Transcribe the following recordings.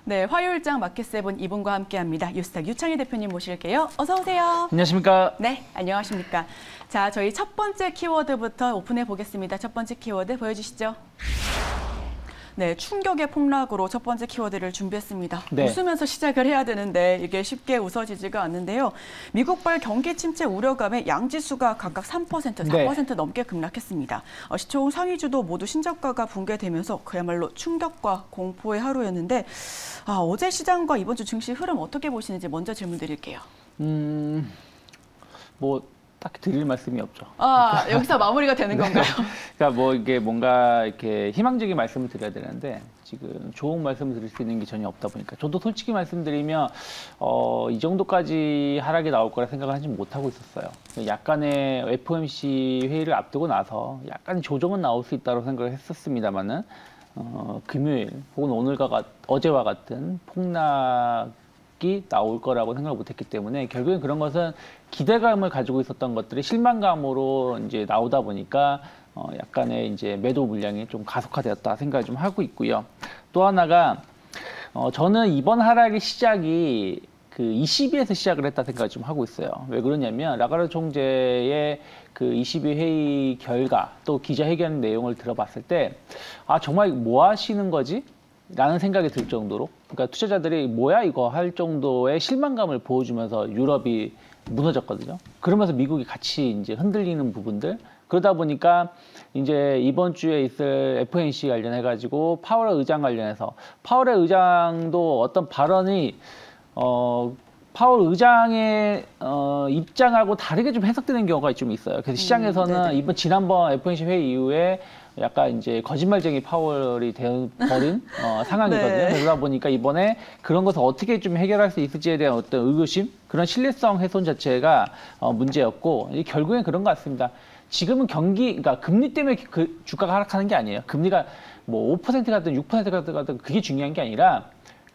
네, 화요일장 마켓세븐 이분과 함께합니다. 유스탁 유창희 대표님 모실게요. 어서 오세요. 안녕하십니까? 네, 안녕하십니까? 자, 저희 첫 번째 키워드부터 오픈해 보겠습니다. 첫 번째 키워드 보여주시죠. 네, 충격의 폭락으로 첫 번째 키워드를 준비했습니다. 네. 웃으면서 시작을 해야 되는데 이게 쉽게 웃어지지가 않는데요. 미국발 경기 침체 우려감에 양지수가 각각 3%, 4% 넘게 급락했습니다. 시총 상위주도 모두 신저가가 붕괴되면서 그야말로 충격과 공포의 하루였는데 어제 시장과 이번 주 증시 흐름 어떻게 보시는지 먼저 질문 드릴게요. 딱히 드릴 말씀이 없죠. 여기서 마무리가 되는 건가요? 그러니까 이게 뭔가 이렇게 희망적인 말씀을 드려야 되는데 지금 좋은 말씀을 드릴 수 있는 게 전혀 없다 보니까 저도 솔직히 말씀드리면 이 정도까지 하락이 나올 거라 생각을 하지 못하고 있었어요. 약간의 FOMC 회의를 앞두고 나서 약간 조정은 나올 수 있다고 생각을 했었습니다만은 금요일 혹은 어제와 같은 폭락이 나올 거라고 생각을 못했기 때문에 결국엔 그런 것은 기대감을 가지고 있었던 것들이 실망감으로 이제 나오다 보니까 약간의 이제 매도 물량이 좀 가속화되었다 생각을 좀 하고 있고요. 또 하나가 저는 이번 하락의 시작이 그 ECB에서 시작을 했다 생각을 좀 하고 있어요. 왜 그러냐면 라가르 총재의 그 ECB 회의 결과 또 기자회견 내용을 들어봤을 때 정말 뭐 하시는 거지? 라는 생각이 들 정도로, 그러니까 투자자들이 뭐야 이거 할 정도의 실망감을 보여주면서 유럽이 무너졌거든요. 그러면서 미국이 같이 이제 흔들리는 부분들, 그러다 보니까 이제 이번 주에 있을 FOMC 관련해 가지고 파월 의장 관련해서 파월의 의장도 어떤 발언이 파월 의장의 입장하고 다르게 좀 해석되는 경우가 좀 있어요. 그래서 시장에서는 지난번 FOMC 회의 이후에 약간 이제 거짓말쟁이 파월이 되어버린 상황이거든요. 그러다 보니까 이번에 그런 것을 어떻게 좀 해결할 수 있을지에 대한 어떤 의구심, 그런 신뢰성 훼손 자체가 문제였고, 결국엔 그런 것 같습니다. 지금은 그러니까 금리 때문에 그 주가가 하락하는 게 아니에요. 금리가 뭐 5%가 든 6%가 든 그게 중요한 게 아니라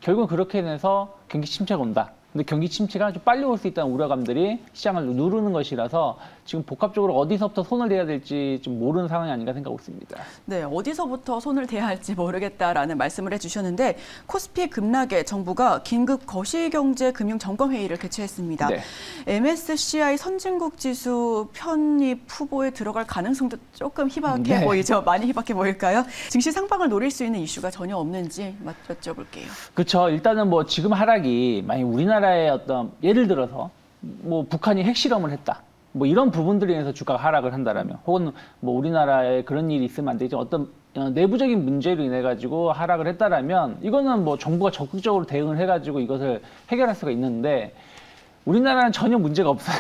결국은 그렇게 해서 경기 침체가 온다. 근데 경기 침체가 좀 빨리 올 수 있다는 우려감들이 시장을 누르는 것이라서 지금 복합적으로 어디서부터 손을 대야 될지 좀 모르는 상황이 아닌가 생각하고 있습니다. 네, 어디서부터 손을 대야 할지 모르겠다라는 말씀을 해주셨는데 코스피 급락에 정부가 긴급 거시경제금융점검회의를 개최했습니다. 네. MSCI 선진국 지수 편입 후보에 들어갈 가능성도 조금 희박해 보이죠? 많이 희박해 보일까요? 증시 상방을 노릴 수 있는 이슈가 전혀 없는지 여쭤볼게요. 그렇죠. 일단은 지금 하락이 만약 우리나라의 어떤 예를 들어서 북한이 핵실험을 했다. 이런 부분들에 의해서 주가가 하락을 한다라면, 혹은 우리나라에 그런 일이 있으면 안 되죠. 어떤 내부적인 문제로 인해 가지고 하락을 했다라면 이거는 정부가 적극적으로 대응을 해가지고 이것을 해결할 수가 있는데 우리나라는 전혀 문제가 없어요.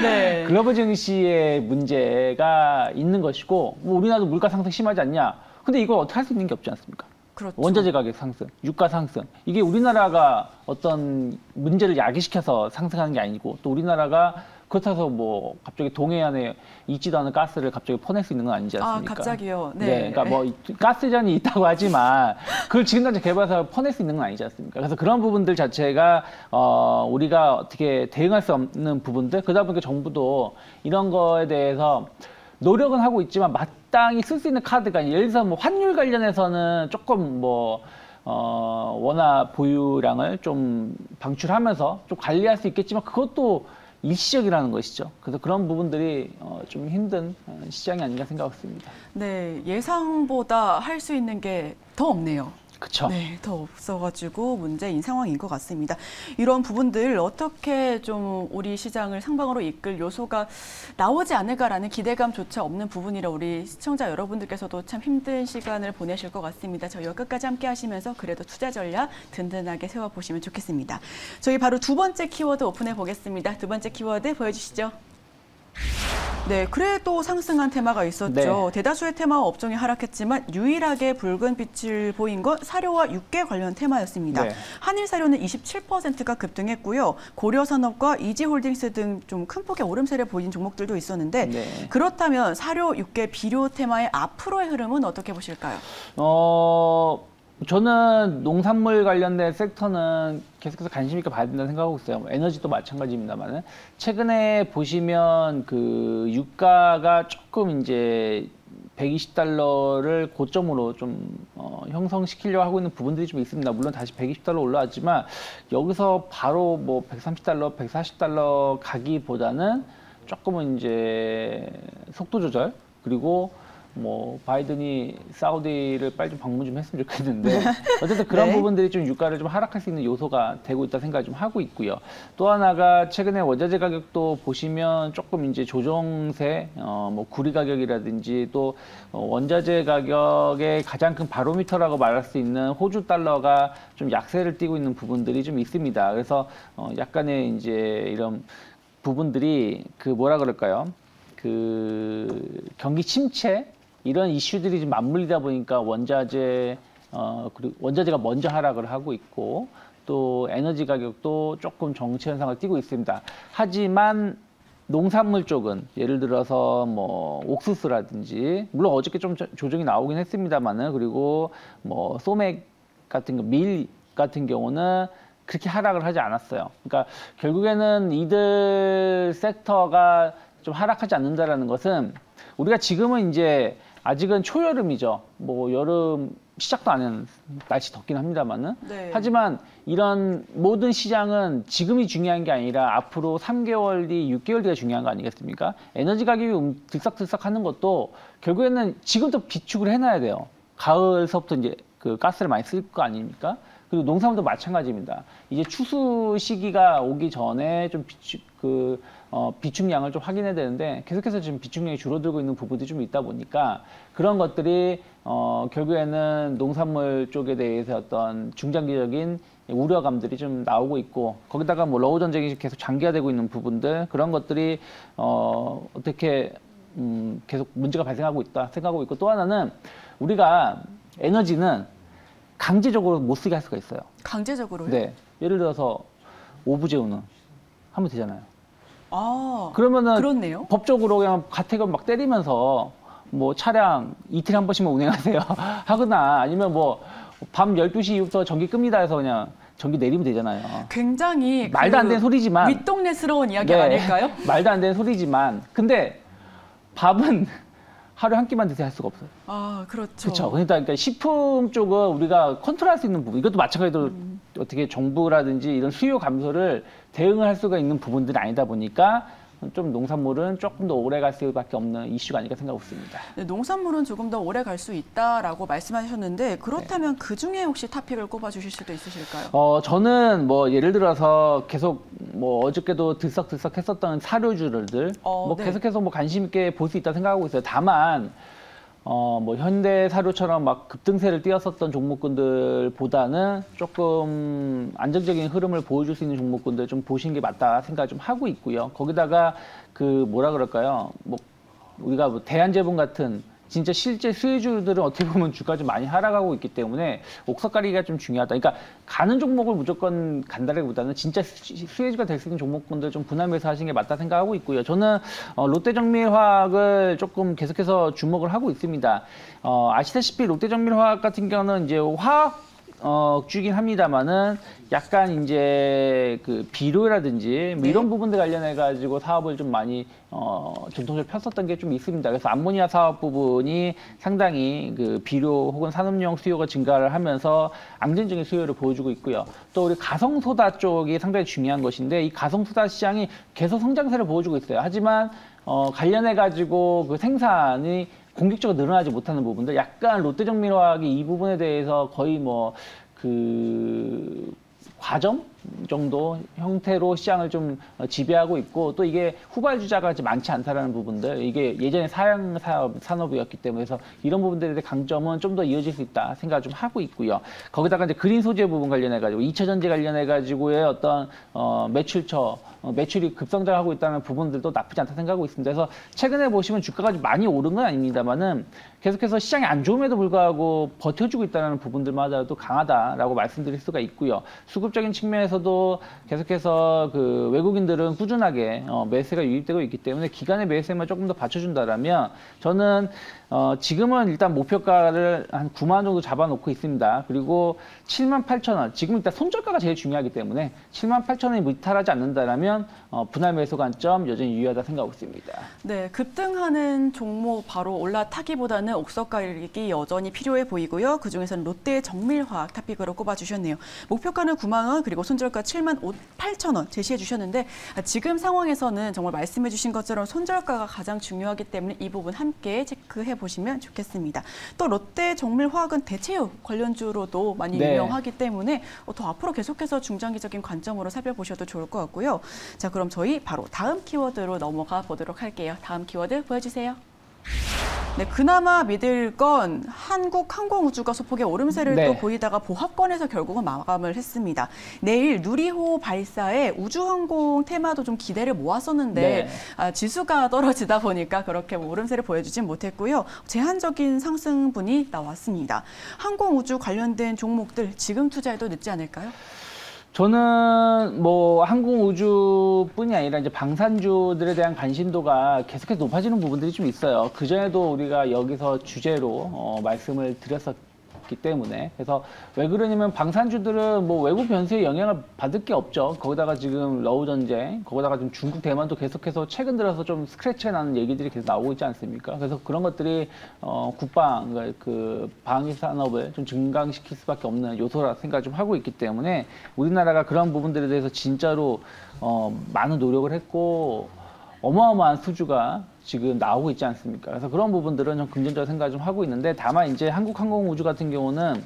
네. 글로벌 증시에 문제가 있는 것이고 우리나라도 물가 상승 심하지 않냐. 근데 이걸 어떻게 할 수 있는 게 없지 않습니까? 그렇죠. 원자재 가격 상승, 유가 상승. 이게 우리나라가 어떤 문제를 야기시켜서 상승하는 게 아니고, 또 우리나라가 그렇다고 해서 갑자기 동해안에 있지도 않은 가스를 갑자기 퍼낼 수 있는 건 아니지 않습니까? 갑자기요? 네. 그러니까 가스전이 있다고 하지만 그걸 지금 당장 개발해서 퍼낼 수 있는 건 아니지 않습니까? 그래서 그런 부분들 자체가 우리가 어떻게 대응할 수 없는 부분들, 그러다 보니까 정부도 이런 거에 대해서 노력은 하고 있지만 마땅히 쓸 수 있는 카드가, 예를 들어서 환율 관련해서는 조금 원화 보유량을 좀 방출하면서 좀 관리할 수 있겠지만 그것도 일시적이라는 것이죠. 그래서 그런 부분들이 좀 힘든 시장이 아닌가 생각했습니다. 네, 예상보다 할 수 있는 게 더 없네요. 그렇죠. 네, 더 없어가지고 문제인 상황인 것 같습니다. 이런 부분들 어떻게 좀 우리 시장을 상방으로 이끌 요소가 나오지 않을까라는 기대감조차 없는 부분이라 우리 시청자 여러분들께서도 참 힘든 시간을 보내실 것 같습니다. 저희와 끝까지 함께 하시면서 그래도 투자 전략 든든하게 세워보시면 좋겠습니다. 저희 바로 두 번째 키워드 오픈해 보겠습니다. 두 번째 키워드 보여주시죠. 네, 그래도 상승한 테마가 있었죠. 네. 대다수의 테마 업종이 하락했지만 유일하게 붉은 빛을 보인 건 사료와 육계 관련 테마였습니다. 네. 한일사료는 27%가 급등했고요. 고려산업과 이지홀딩스 등 좀 큰 폭의 오름세를 보인 종목들도 있었는데 그렇다면 사료, 육계, 비료 테마의 앞으로의 흐름은 어떻게 보실까요? 저는 농산물 관련된 섹터는 계속해서 관심 있게 봐야 된다고 생각하고 있어요. 에너지도 마찬가지입니다만은 최근에 보시면 그 유가가 조금 이제 120달러를 고점으로 좀 형성시키려고 하고 있는 부분들이 좀 있습니다. 물론 다시 120달러 올라왔지만 여기서 바로 뭐 130달러, 140달러 가기보다는 조금은 이제 속도 조절 그리고 뭐 바이든이 사우디를 빨리 좀 방문 좀 했으면 좋겠는데 어쨌든 그런 네. 부분들이 좀 유가를 좀 하락할 수 있는 요소가 되고 있다 생각을 좀 하고 있고요. 또 하나가 최근에 원자재 가격도 보시면 조금 이제 조정세, 뭐 구리 가격이라든지 또 원자재 가격의 가장 큰 바로미터라고 말할 수 있는 호주 달러가 좀 약세를 띠고 있는 부분들이 좀 있습니다. 그래서 약간의 이제 이런 부분들이 그 뭐라 그럴까요? 그 경기 침체 이런 이슈들이 좀 맞물리다 보니까 원자재 그리고 원자재가 먼저 하락을 하고 있고 또 에너지 가격도 조금 정체 현상을 띠고 있습니다. 하지만 농산물 쪽은 예를 들어서 뭐 옥수수라든지 물론 어저께 좀 조정이 나오긴 했습니다만은 그리고 뭐 소맥 같은 거, 밀 같은 경우는 그렇게 하락을 하지 않았어요. 그러니까 결국에는 이들 섹터가 좀 하락하지 않는다라는 것은 우리가 지금은 이제 아직은 초여름이죠. 뭐 여름 시작도 안 한 날씨 덥긴 합니다만은. 네. 하지만 이런 모든 시장은 지금이 중요한 게 아니라 앞으로 3개월 뒤, 6개월 뒤가 중요한 거 아니겠습니까? 에너지 가격이 들썩들썩 하는 것도 결국에는 지금부터 비축을 해놔야 돼요. 가을서부터 이제 그 가스를 많이 쓸 거 아닙니까? 그리고 농산물도 마찬가지입니다. 이제 추수 시기가 오기 전에 좀 비축량을 좀 확인해야 되는데 계속해서 지금 비축량이 줄어들고 있는 부분들이 좀 있다 보니까 그런 것들이 결국에는 농산물 쪽에 대해서 어떤 중장기적인 우려감들이 좀 나오고 있고 거기다가 뭐 러우 전쟁이 계속 장기화되고 있는 부분들 그런 것들이 어떻게 계속 문제가 발생하고 있다 생각하고 있고 또 하나는 우리가 에너지는 강제적으로 못 쓰게 할 수가 있어요. 강제적으로요? 네. 예를 들어서 오부제우는 하면 되잖아요. 아, 그러면은 그렇네요. 법적으로 그냥 가택을 막 때리면서 뭐 차량 이틀에 한 번씩만 운행하세요. 하거나 아니면 뭐 밤 12시 이후부터 전기 끕니다 해서 그냥 전기 내리면 되잖아요. 굉장히 말도 안 되는 소리지만 윗동네스러운 이야기 네, 아닐까요? 말도 안 되는 소리지만 근데 밥은 하루에 한 끼만 드세요 할 수가 없어요. 아, 그렇죠. 그렇죠. 그러니까 식품 쪽은 우리가 컨트롤할 수 있는 부분, 이것도 마찬가지로 어떻게 정부라든지 이런 수요 감소를 대응을 할 수가 있는 부분들이 아니다 보니까 좀 농산물은 조금 더 오래 갈 수밖에 없는 이슈가 아닐까 생각하고 있습니다. 네, 농산물은 조금 더 오래 갈 수 있다라고 말씀하셨는데 그렇다면 그 중에 혹시 탑픽을 꼽아주실 수도 있으실까요? 저는 뭐 예를 들어서 계속 뭐 어저께도 들썩들썩 했었던 사료주들 뭐 네. 계속해서 뭐 관심 있게 볼 수 있다 생각하고 있어요. 다만 뭐 현대사료처럼 막 급등세를 띄었었던 종목군들보다는 조금 안정적인 흐름을 보여줄 수 있는 종목군들 좀 보시는 게 맞다 생각 좀 하고 있고요. 거기다가 그 뭐라 그럴까요? 뭐 우리가 뭐 대한제품 같은 진짜 실제 수혜주들은 어떻게 보면 주가 좀 많이 하락하고 있기 때문에 옥석가리기가 좀 중요하다. 그러니까 가는 종목을 무조건 간다기보다는 진짜 수혜주가 될 수 있는 종목군들 좀 분할매수 하시는 게 맞다 생각하고 있고요. 저는 롯데정밀화학을 조금 계속해서 주목을 하고 있습니다. 아시다시피 롯데정밀화학 같은 경우는 이제 화학 주긴 합니다만은 약간 이제 그 비료라든지 뭐 이런 부분들 관련해 가지고 사업을 좀 많이 전통적으로 폈었던 게 좀 있습니다. 그래서 암모니아 사업 부분이 상당히 그 비료 혹은 산업용 수요가 증가를 하면서 안정적인 수요를 보여주고 있고요. 또 우리 가성소다 쪽이 상당히 중요한 것인데 이 가성소다 시장이 계속 성장세를 보여주고 있어요. 하지만 관련해 가지고 그 생산이 공격적으로 늘어나지 못하는 부분들, 약간 롯데정밀화학이 이 부분에 대해서 거의 뭐 그 과점 정도 형태로 시장을 좀 지배하고 있고 또 이게 후발주자가 많지 않다라는 부분들, 이게 예전에 사양 산업이었기 때문에 그래서 이런 부분들에 대한 강점은 좀 더 이어질 수 있다 생각을 좀 하고 있고요. 거기다가 이제 그린 소재 부분 관련해 가지고 2차 전지 관련해 가지고의 어떤 매출이 급성장하고 있다는 부분들도 나쁘지 않다 생각하고 있습니다. 그래서 최근에 보시면 주가가 좀 많이 오른 건 아닙니다만은 계속해서 시장이 안 좋음에도 불구하고 버텨주고 있다는 부분들마다도 강하다라고 말씀드릴 수가 있고요. 수급적인 측면에서도 계속해서 그 외국인들은 꾸준하게 매수세가 유입되고 있기 때문에 기간의 매수세만 조금 더 받쳐준다라면 저는 지금은 일단 목표가를 한 9만 원 정도 잡아놓고 있습니다. 그리고 7만 8천 원. 지금 일단 손절가가 제일 중요하기 때문에 7만 8천 원이 무탈하지 않는다라면 분할 매수 관점 여전히 유효하다 생각하고 있습니다. 네, 급등하는 종목 바로 올라타기보다는 옥석 가격이 여전히 필요해 보이고요. 그중에서는 롯데 정밀화학 탑픽으로 꼽아주셨네요. 목표가는 9만 원 그리고 손절가 7만 8천 원 제시해 주셨는데 지금 상황에서는 정말 말씀해 주신 것처럼 손절가가 가장 중요하기 때문에 이 부분 함께 체크해 보시면 좋겠습니다. 또 롯데 정밀화학은 대체육 관련주로도 많이 네. 유명하기 때문에 더 앞으로 계속해서 중장기적인 관점으로 살펴보셔도 좋을 것 같고요. 자, 그럼 저희 바로 다음 키워드로 넘어가 보도록 할게요. 다음 키워드 보여주세요. 네, 그나마 믿을 건 한국항공우주가 소폭의 오름세를 네. 또 보이다가 보합권에서 결국은 마감을 했습니다. 내일 누리호 발사에 우주항공 테마도 좀 기대를 모았었는데 네. 지수가 떨어지다 보니까 그렇게 오름세를 보여주진 못했고요. 제한적인 상승분이 나왔습니다. 항공우주 관련된 종목들 지금 투자해도 늦지 않을까요? 저는 뭐 항공우주뿐이 아니라 이제 방산주들에 대한 관심도가 계속해서 높아지는 부분들이 좀 있어요. 그전에도 우리가 여기서 주제로 말씀을 드렸었기 때문에. 그래서 왜 그러냐면 방산주들은 뭐 외국 변수에 영향을 받을 게 없죠. 거기다가 지금 러우 전쟁, 거기다가 지금 중국 대만도 계속해서 최근 들어서 좀 스크래치가 나는 얘기들이 계속 나오고 있지 않습니까? 그래서 그런 것들이 국방, 그러니까 그 방위 산업을 좀 증강시킬 수밖에 없는 요소라 생각을 좀 하고 있기 때문에 우리나라가 그런 부분들에 대해서 진짜로 많은 노력을 했고 어마어마한 수주가 지금 나오고 있지 않습니까? 그래서 그런 부분들은 좀 긍정적인 생각을 좀 하고 있는데 다만 이제 한국항공우주 같은 경우는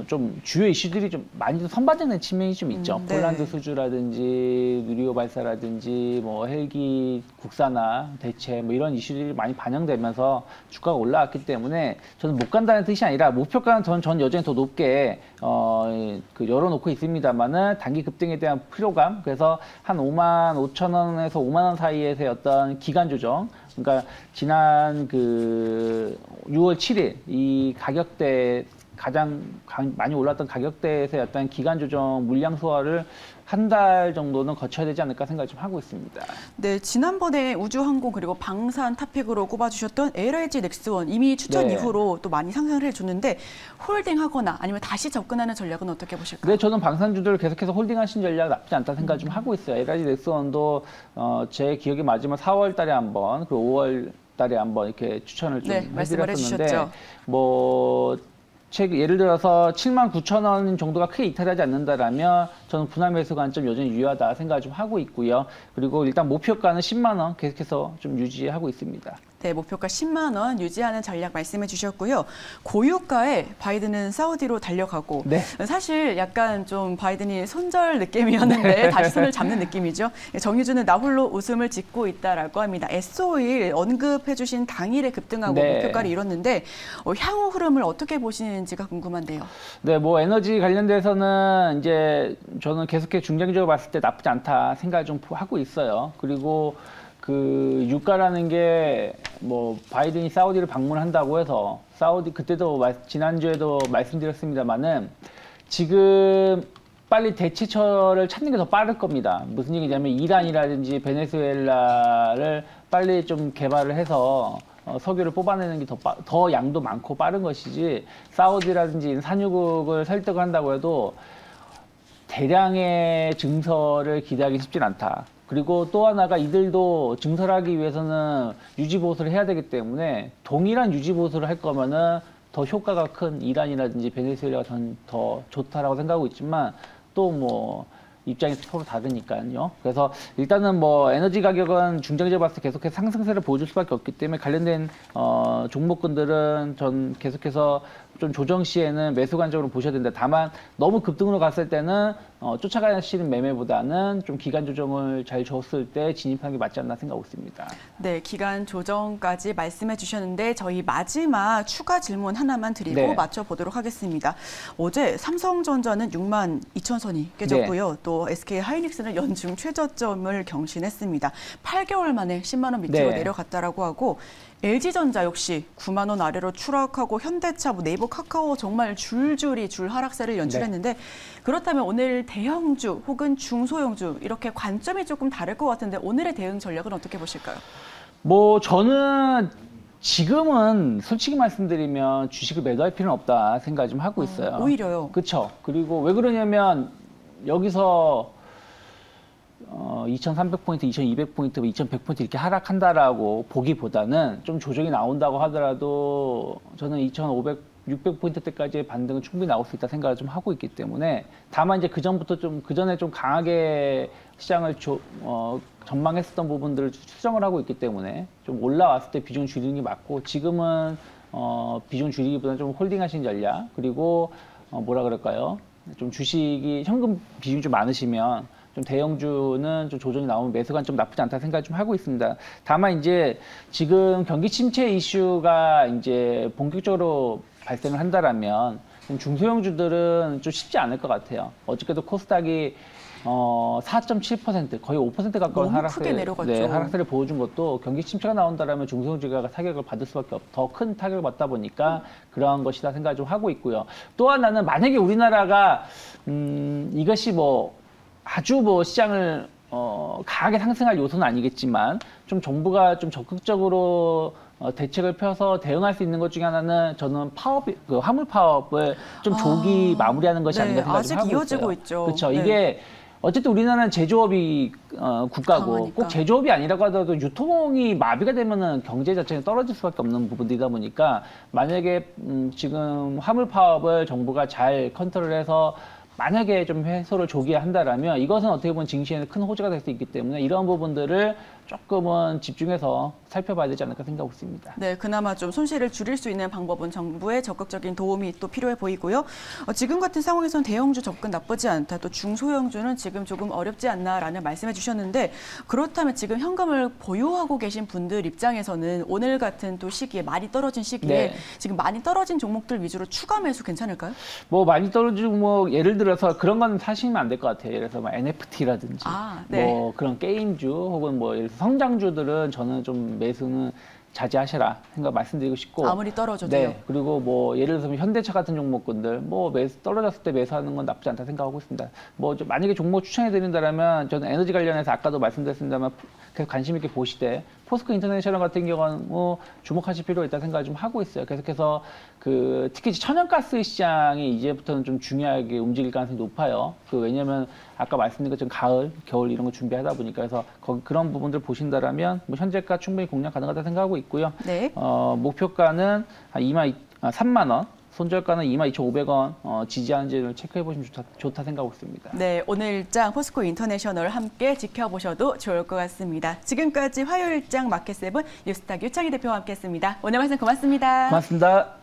좀 주요 이슈들이 좀 많이 선반되는 측면이 좀 있죠. 네. 폴란드 수주라든지 누리호 발사라든지 뭐 헬기 국산화 대체 뭐 이런 이슈들이 많이 반영되면서 주가가 올라왔기 때문에 저는 못 간다는 뜻이 아니라 목표가는 전 여전히 더 높게 열어놓고 있습니다만은 단기 급등에 대한 피로감 그래서 한 5만 5천 원에서 5만 원 사이에서의 어떤 기간 조정 그러니까 지난 6월 7일 이 가격대 가장 많이 올랐던 가격대에서의 어떤 기간 조정 물량 소화를 한 달 정도는 거쳐야 되지 않을까 생각을 좀 하고 있습니다. 네, 지난번에 우주항공 그리고 방산 탑픽으로 꼽아주셨던 LG 넥스원 이미 추천 네. 이후로 또 많이 상승을 해줬는데 홀딩하거나 아니면 다시 접근하는 전략은 어떻게 보실까요? 네, 저는 방산주들을 계속해서 홀딩하신 전략 나쁘지 않다 생각을 좀 하고 있어요. LG 넥스원도 제 기억이 맞으면 4월 달에 한 번, 그리고 5월 달에 한 번 이렇게 추천을 좀 말씀을 해드렸었는데 해주셨죠. 예를 들어서 7만 9천 원 정도가 크게 이탈하지 않는다라면 저는 분할 매수 관점 여전히 유효하다 생각을 좀 하고 있고요. 그리고 일단 목표가는 10만 원 계속해서 좀 유지하고 있습니다. 네, 목표가 10만 원 유지하는 전략 말씀해 주셨고요. 고유가에 바이든은 사우디로 달려가고 네. 사실 약간 좀 바이든이 손절 느낌이었는데 다시 손을 잡는 느낌이죠. 정유주는 나 홀로 웃음을 짓고 있다라고 합니다. S-오일 언급해 주신 당일에 급등하고 네. 목표가를 이뤘는데 향후 흐름을 어떻게 보시는지가 궁금한데요. 네, 뭐 에너지 관련돼서는 이제 저는 계속해서 중장기적으로 봤을 때 나쁘지 않다 생각을 좀 하고 있어요. 그리고 그 유가라는 게 뭐 바이든이 사우디를 방문한다고 해서 사우디 그때도 지난주에도 말씀드렸습니다만은 지금 빨리 대체처를 찾는 게 더 빠를 겁니다. 무슨 얘기냐면 이란이라든지 베네수엘라를 빨리 좀 개발을 해서 석유를 뽑아내는 게 더 양도 많고 빠른 것이지 사우디라든지 산유국을 설득을 한다고 해도 대량의 증설을 기대하기 쉽진 않다. 그리고 또 하나가 이들도 증설하기 위해서는 유지보수를 해야 되기 때문에 동일한 유지보수를 할 거면은 더 효과가 큰 이란이라든지 베네수엘라가 더 좋다라고 생각하고 있지만 또 뭐 입장이 서로 다르니까요. 그래서 일단은 뭐 에너지 가격은 중장기적으로 봤을 때 계속해서 상승세를 보여줄 수밖에 없기 때문에 관련된 종목군들은 전 계속해서 좀 조정 시에는 매수 관점으로 보셔야 된다. 다만 너무 급등으로 갔을 때는 쫓아가시는 매매보다는 좀 기간 조정을 잘 줬을 때 진입하는 게 맞지 않나 생각하고 있습니다. 네, 기간 조정까지 말씀해 주셨는데 저희 마지막 추가 질문 하나만 드리고 네. 맞춰보도록 하겠습니다. 어제 삼성전자는 6만 2천 선이 깨졌고요. 또 SK 하이닉스는 연중 최저점을 경신했습니다. 8개월 만에 10만 원 밑으로 네. 내려갔다라고 하고 LG전자 역시 9만 원 아래로 추락하고 현대차, 네이버, 카카오 정말 줄줄이 줄 하락세를 연출했는데 그렇다면 오늘 대형주 혹은 중소형주 이렇게 관점이 조금 다를 것 같은데 오늘의 대응 전략은 어떻게 보실까요? 뭐 저는 지금은 솔직히 말씀드리면 주식을 매도할 필요는 없다 생각 좀 하고 있어요. 오히려요. 그렇죠. 그리고 왜 그러냐면 여기서 2,300포인트, 2,200포인트, 2,100포인트 이렇게 하락한다라고 보기보다는 좀 조정이 나온다고 하더라도 저는 2,500, 600포인트 때까지의 반등은 충분히 나올 수 있다 생각을 좀 하고 있기 때문에 다만 이제 그 전에 좀 강하게 시장을 전망했었던 부분들을 수정을 하고 있기 때문에 좀 올라왔을 때 비중 줄이는 게 맞고 지금은 비중 줄이기보다는 좀 홀딩하신 전략 그리고 뭐라 그럴까요? 좀 주식이 현금 비중이 좀 많으시면 좀 대형주는 좀 조정이 나오면 매수가 좀 나쁘지 않다 생각 좀 하고 있습니다. 다만 이제 지금 경기 침체 이슈가 이제 본격적으로 발생을 한다라면 중소형주들은 좀 쉽지 않을 것 같아요. 어저께도 코스닥이 4.7% 거의 5% 가까운 하락세를 보여준 것도 경기 침체가 나온다라면 중소형주가 타격을 받을 수밖에 더 큰 타격을 받다 보니까 그러한 것이다 생각을 좀 하고 있고요. 또 하나는 만약에 우리나라가 이것이 아주 시장을 강하게 상승할 요소는 아니겠지만 좀 정부가 좀 적극적으로 대책을 펴서 대응할 수 있는 것 중에 하나는 저는 화물 파업을 좀 조기 마무리하는 것이 아닌가 생각을 하고 있어요. 아직 이어지고 있죠. 그렇죠. 이게 어쨌든 우리나라는 제조업이 국가고 강하니까. 꼭 제조업이 아니라고 하더라도 유통이 마비가 되면은 경제 자체가 떨어질 수밖에 없는 부분이다 보니까 만약에 지금 화물 파업을 정부가 잘 컨트롤해서 만약에 좀 해소를 조기에 한다라면 이것은 어떻게 보면 증시에는 큰 호재가 될 수 있기 때문에 이런 부분들을 조금은 집중해서 살펴봐야 되지 않을까 생각하고 있습니다. 네, 그나마 좀 손실을 줄일 수 있는 방법은 정부의 적극적인 도움이 또 필요해 보이고요. 지금 같은 상황에선 대형주 접근 나쁘지 않다. 또 중소형주는 지금 조금 어렵지 않나라는 말씀해 주셨는데 그렇다면 지금 현금을 보유하고 계신 분들 입장에서는 오늘 같은 또 시기에 많이 떨어진 시기에 지금 많이 떨어진 종목들 위주로 추가 매수 괜찮을까요? 많이 떨어진 종목 예를 들어서 그런 건 사시면 안 될 것 같아요. 예를 들어서 NFT라든지 그런 게임주 혹은 예를 들어서 성장주들은 저는 좀 매수는 자제하셔라 생각 말씀드리고 싶고 아무리 떨어져도요. 그리고 예를 들어서 현대차 같은 종목군들 떨어졌을 때 매수하는 건 나쁘지 않다 생각하고 있습니다. 만약에 종목 추천해 드린다면 저는 에너지 관련해서 아까도 말씀드렸습니다만 계속 관심 있게 보시되 포스코 인터내셔널 같은 경우는 주목하실 필요가 있다 생각을 좀 하고 있어요. 계속해서 특히 천연가스 시장이 이제부터는 좀 중요하게 움직일 가능성이 높아요. 왜냐하면 아까 말씀드린 것처럼 가을, 겨울 이런 거 준비하다 보니까 그래서 그런 부분들 보신다라면 현재가 충분히 공략 가능하다 생각하고 있고요. 네. 목표가는 한 3만 원. 손절가는 22,500원 지지하는지를 체크해 보시면 좋다 생각하고 있습니다. 네, 오늘 일장 포스코 인터내셔널 함께 지켜보셔도 좋을 것 같습니다. 지금까지 화요일장 마켓세븐 뉴스탁 유창희 대표와 함께했습니다. 오늘 말씀 고맙습니다. 고맙습니다.